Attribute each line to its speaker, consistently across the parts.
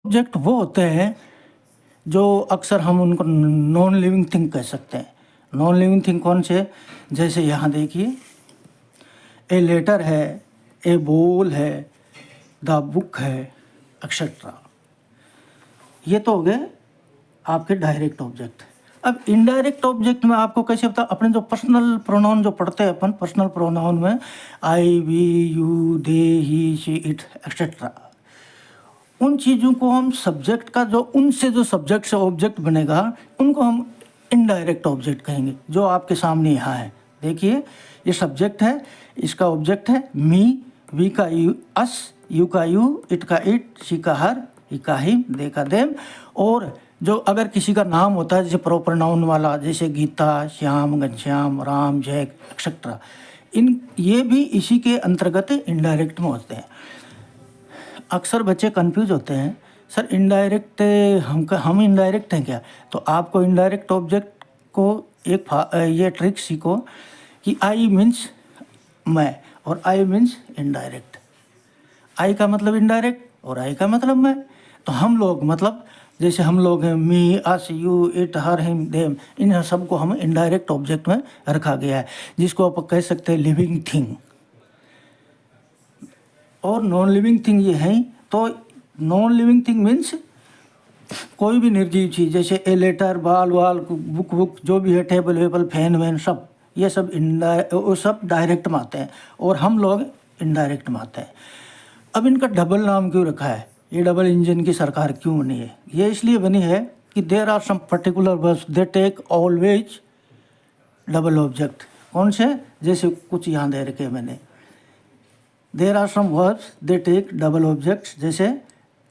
Speaker 1: Object वो होते हैं जो अक्सर हम उनको नॉन लिविंग थिंग कह सकते हैं। नॉन लिविंग थिंग कौन से? जैसे यहाँ देखिए, ए लेटर है, ए बॉल है, द बुक है, एक्सेट्रा। ये तो हो गए आपके डायरेक्ट ऑब्जेक्ट। अब इनडायरेक्ट ऑब्जेक्ट में आपको कैसे पता? अपने जो पर्सनल प्रोनाउन जो पढ़ते हैं अपन, पर्सनल प्रोनाउन में I, we, you, they, he, she, it, etcetera, उन चीज़ों को हम सब्जेक्ट का जो उनसे जो सब्जेक्ट से ऑब्जेक्ट बनेगा उनको हम इनडायरेक्ट ऑब्जेक्ट कहेंगे। जो आपके सामने यहाँ है, देखिए ये सब्जेक्ट है, इसका ऑब्जेक्ट है मी, वी का यू अस, यू का यू, इट का इट, शी का हर, ही का हिम, दे का देम। और जो अगर किसी का नाम होता है जैसे प्रॉपर नाउन वाला, जैसे गीता, श्याम, घनश्याम, राम, जैक, एक्सेट्रा, इन ये भी इसी के अंतर्गत इनडायरेक्ट में होते हैं। अक्सर बच्चे कंफ्यूज होते हैं, सर इनडायरेक्ट हम इनडायरेक्ट हैं क्या? तो आपको इनडायरेक्ट ऑब्जेक्ट को ये ट्रिक सीखो कि आई मीन्स मैं और आई मीन्स इनडायरेक्ट। आई का मतलब इनडायरेक्ट और आई का मतलब मैं। तो हम लोग मतलब जैसे हम लोग हैं, me, us, you, it, her, him, them, इन सबको हम इनडायरेक्ट ऑब्जेक्ट में रखा गया है, जिसको आप कह सकते हैं लिविंग थिंग। और नॉन लिविंग थिंग ये है। तो नॉन लिविंग थिंग मीन्स कोई भी निर्जीव चीज़, जैसे ए लेटर, बाल वाल, बुक, जो भी है, टेबल वेबल, फैन वैन, सब ये सब वो सब डायरेक्ट में आते हैं और हम लोग इनडायरेक्ट में आते हैं। अब इनका डबल नाम क्यों रखा है? ये डबल इंजन की सरकार क्यों बनी है? ये इसलिए बनी है कि there are some particular words they take always double object. कौन से? जैसे कुछ यहाँ दे रखे मैंने, there are some verbs they take double objects, जैसे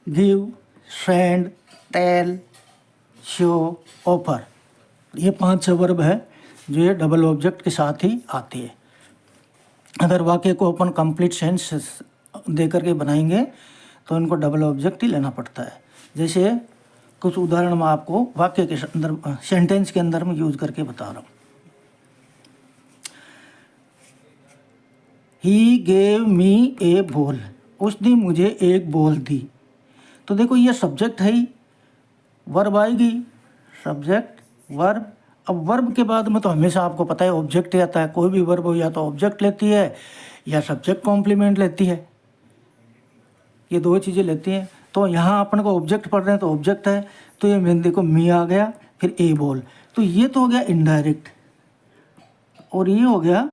Speaker 1: give, send, tell, show, offer. ये 5 वर्ब है जो ये डबल ऑब्जेक्ट के साथ ही आती है। अगर वाक्य को अपन कंप्लीट सेंस दे करके बनाएंगे तो इनको डबल ऑब्जेक्ट ही लेना पड़ता है। जैसे कुछ उदाहरण मैं आपको वाक्य के अंदर, सेंटेंस के अंदर में यूज करके बता रहा हूँ। He gave me A ball, उसने मुझे एक बॉल दी। तो देखो ये सब्जेक्ट है ही, वर्ब आएगी, सब्जेक्ट वर्ब। अब वर्ब के बाद में तो हमेशा आपको पता है ऑब्जेक्ट आता है। कोई भी वर्ब हो या तो ऑब्जेक्ट लेती है या सब्जेक्ट कॉम्प्लीमेंट लेती है, ये 2 चीज़ें लेती हैं। तो यहाँ अपन को ऑब्जेक्ट पढ़ रहे हैं तो ऑब्जेक्ट है, तो ये मैंने देखो मी आ गया, फिर ए बॉल, तो ये तो हो गया इनडायरेक्ट और ये हो गया